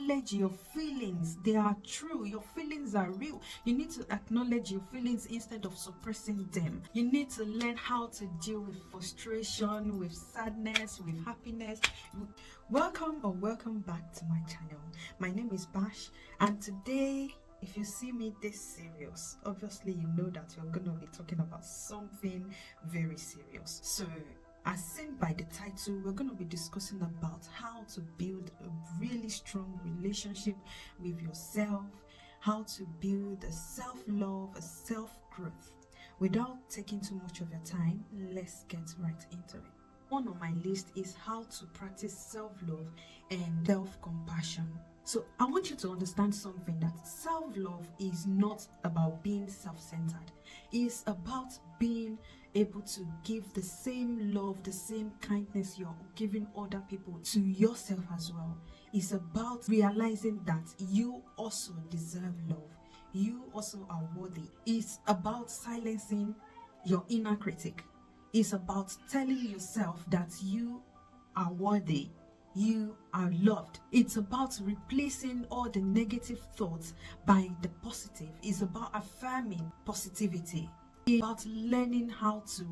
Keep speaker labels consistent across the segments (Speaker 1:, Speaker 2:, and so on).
Speaker 1: acknowledge your feelings. They are true. Your feelings are real. You need to acknowledge your feelings instead of suppressing them. You need to learn how to deal with frustration, with sadness, with happiness. Welcome back to my channel. My name is Bash, and today, if you see me this serious, obviously you know that we're going to be talking about something very serious. So, as seen by the title, we're going to be discussing about how to build a really strong relationship with yourself, how to build a self-love, a self-growth. Without taking too much of your time, let's get right into it. One on my list is how to practice self-love and self-compassion. So I want you to understand something, that self-love is not about being self-centered. It's about being able to give the same love, the same kindness you're giving other people to yourself as well. It's about realizing that you also deserve love. You also are worthy. It's about silencing your inner critic. It's about telling yourself that you are worthy. You are loved. It's about replacing all the negative thoughts by the positive. It's about affirming positivity. It's about learning how to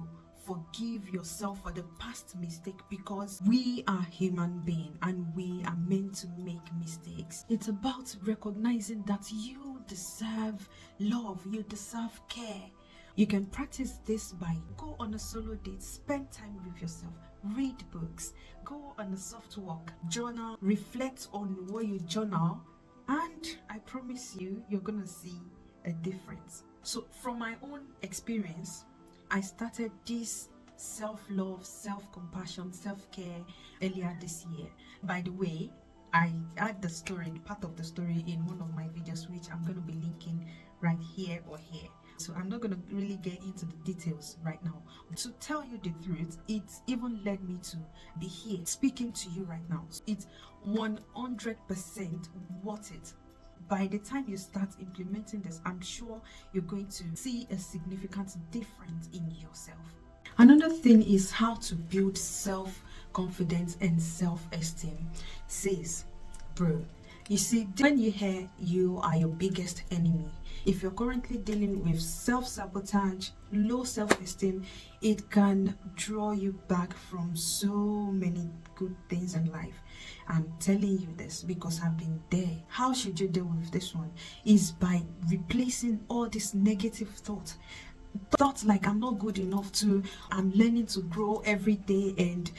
Speaker 1: forgive yourself for the past mistake, because we are human beings and we are meant to make mistakes. It's about recognizing that you deserve love, you deserve care. You can practice this by go on a solo date, spend time with yourself, read books, go on a soft walk, journal, reflect on what you journal, and I promise you, you're gonna see a difference. So from my own experience, I started this self-love, self-compassion, self-care earlier this year. By the way, I add the story, part of the story, in one of my videos, which I'm going to be linking right here or here. So I'm not going to really get into the details right now. To tell you the truth, it even led me to be here speaking to you right now. It's 100% worth it. By the time you start implementing this, I'm sure you're going to see a significant difference in yourself. Another thing is how to build self-confidence and self-esteem. Says, bro, you see, when you hear you are your biggest enemy, if you're currently dealing with self-sabotage, low self-esteem, it can draw you back from so many good things in life. I'm telling you this because I've been there. How should you deal with this one? Is by replacing all this negative thoughts like I'm not good enough to, I'm learning to grow every day, and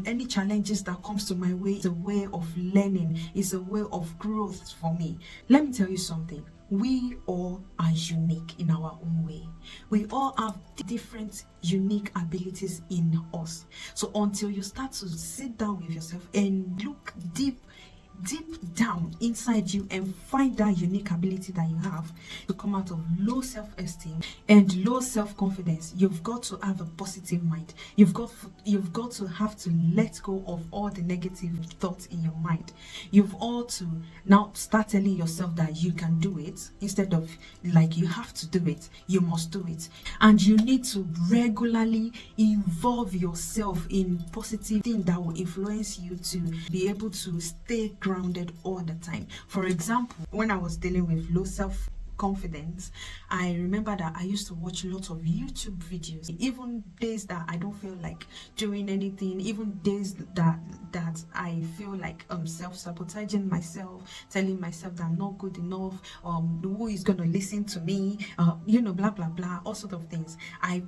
Speaker 1: any challenges that comes to my way is a way of learning, is a way of growth for me. Let me tell you something. We all are unique in our own way. We all have different unique abilities in us. So until you start to sit down with yourself and look deep down inside you and find that unique ability that you have to come out of low self-esteem and low self-confidence, you've got to have a positive mind. You've got to have to let go of all the negative thoughts in your mind. You've all to now start telling yourself that you can do it, instead of like you have to do it, you must do it. And you need to regularly involve yourself in positive things that will influence you to be able to stay grounded all the time. For example, when I was dealing with low self-confidence, I remember that I used to watch lots of YouTube videos, even days that I don't feel like doing anything, even days that I feel like self-sabotaging myself, telling myself that I'm not good enough, who is gonna listen to me, blah blah blah, all sort of things.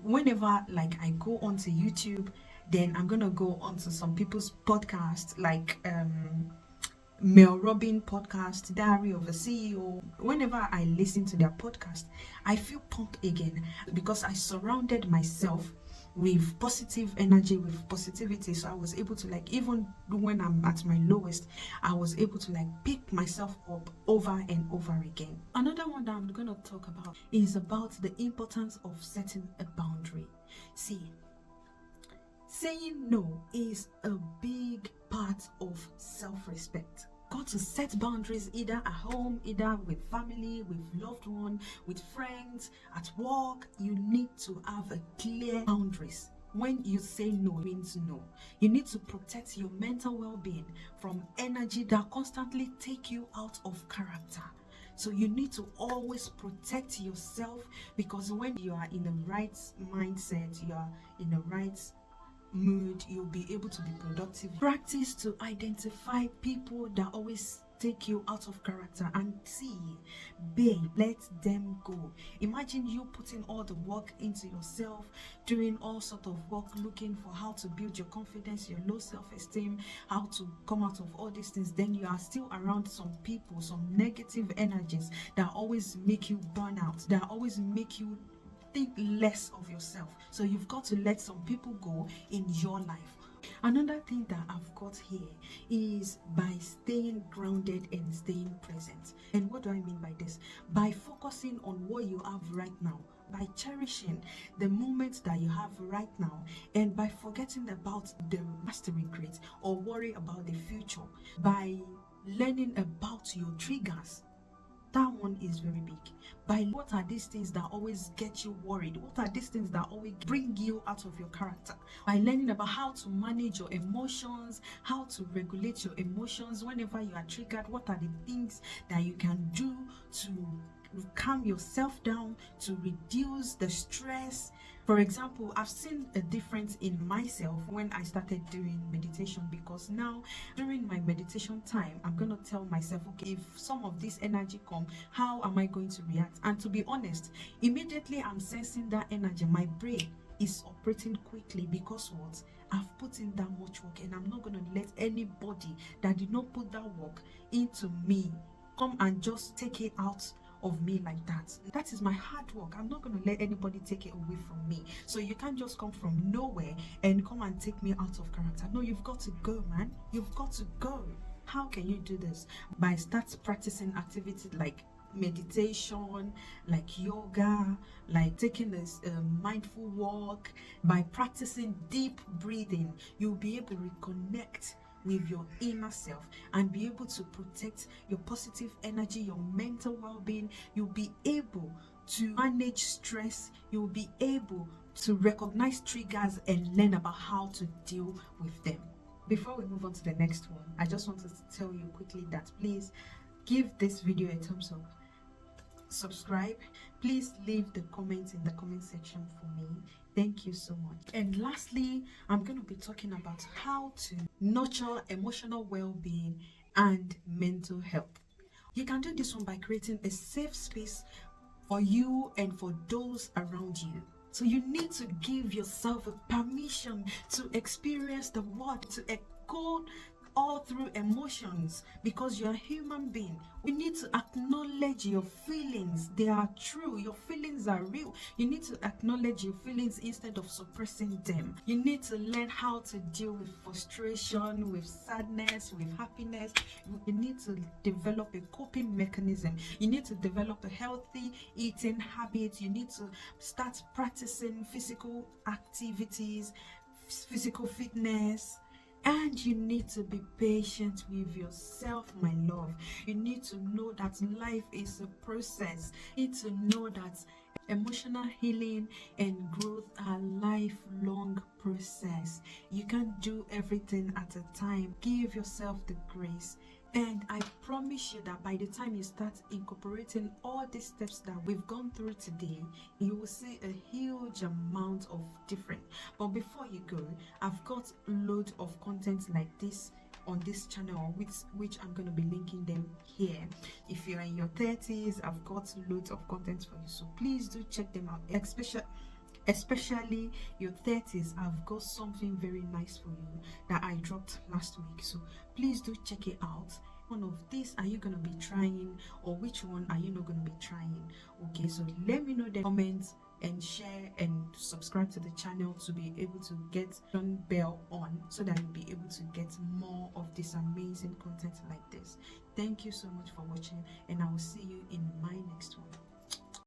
Speaker 1: Whenever like I go onto YouTube, then I'm gonna go onto some people's podcasts, like Mel Robin podcast, Diary of a CEO. Whenever I listen to their podcast, I feel pumped again, because I surrounded myself with positive energy, with positivity. So I was able to, like, even when I'm at my lowest, I was able to like pick myself up over and over again. Another one that I'm going to talk about is about the importance of setting a boundary. See, saying no is a big part of self-respect. Got to set boundaries, either at home, either with family, with loved one, with friends, at work. You need to have a clear boundaries. When you say no, it means no. You need to protect your mental well-being from energy that constantly take you out of character. So you need to always protect yourself, because when you are in the right mindset, you are in the right mood, you'll be able to be productive. Practice to identify people that always take you out of character and see, babe, let them go. Imagine you putting all the work into yourself, doing all sort of work, looking for how to build your confidence, your low self-esteem, how to come out of all these things. Then you are still around some people, some negative energies that always make you burn out, that always make you think less of yourself. So you've got to let some people go in your life. Another thing that I've got here is by staying grounded and staying present. And what do I mean by this? By focusing on what you have right now, by cherishing the moments that you have right now, and by forgetting about the past regret or worry about the future, by learning about your triggers. That one is very big. By what are these things that always get you worried? What are these things that always bring you out of your character? By learning about how to manage your emotions, how to regulate your emotions whenever you are triggered. What are the things that you can do to calm yourself down, to reduce the stress? For example, I've seen a difference in myself when I started doing meditation, because now during my meditation time, I'm going to tell myself, okay, if some of this energy come, how am I going to react? And to be honest, immediately I'm sensing that energy, my brain is operating quickly, because what? I've put in that much work, and I'm not going to let anybody that did not put that work into me come and just take it out of me like that. That is my hard work. I'm not going to let anybody take it away from me. So you can't just come from nowhere and come and take me out of character. No, you've got to go, man. You've got to go. How can you do this? By start practicing activities like meditation, like yoga, like taking this mindful walk. By practicing deep breathing, you'll be able to reconnect with your inner self and be able to protect your positive energy, your mental well-being. You'll be able to manage stress. You'll be able to recognize triggers and learn about how to deal with them. Before we move on to the next one, I just wanted to tell you quickly that please give this video a thumbs up, subscribe, please leave the comments in the comment section for me. Thank you so much. And lastly, I'm going to be talking about how to nurture emotional well-being and mental health. You can do this one by creating a safe space for you and for those around you. So you need to give yourself a permission to experience the world, to go all through emotions, because you're a human being. We need to acknowledge your feelings. They are true. Your feelings are real. You need to acknowledge your feelings instead of suppressing them. You need to learn how to deal with frustration, with sadness, with happiness. You need to develop a coping mechanism. You need to develop a healthy eating habit. You need to start practicing physical activities, physical fitness. And you need to be patient with yourself, my love. You need to know that life is a process. You need to know that emotional healing and growth are lifelong process. You can't do everything at a time. Give yourself the grace. And I promise you that by the time you start incorporating all these steps that we've gone through today, you will see a huge amount of difference. But before you go, I've got loads of content like this on this channel, which I'm going to be linking them here. If you're in your 30s, I've got loads of content for you. So please do check them out, especially your 30s. I've got something very nice for you that I dropped last week, so please do check it out. One of these are you going to be trying, or which one are you not going to be trying? Okay, so let me know in the comments, and share and subscribe to the channel to be able to get the bell on, so that you'll be able to get more of this amazing content like this. Thank you so much for watching, and I will see you in my next one.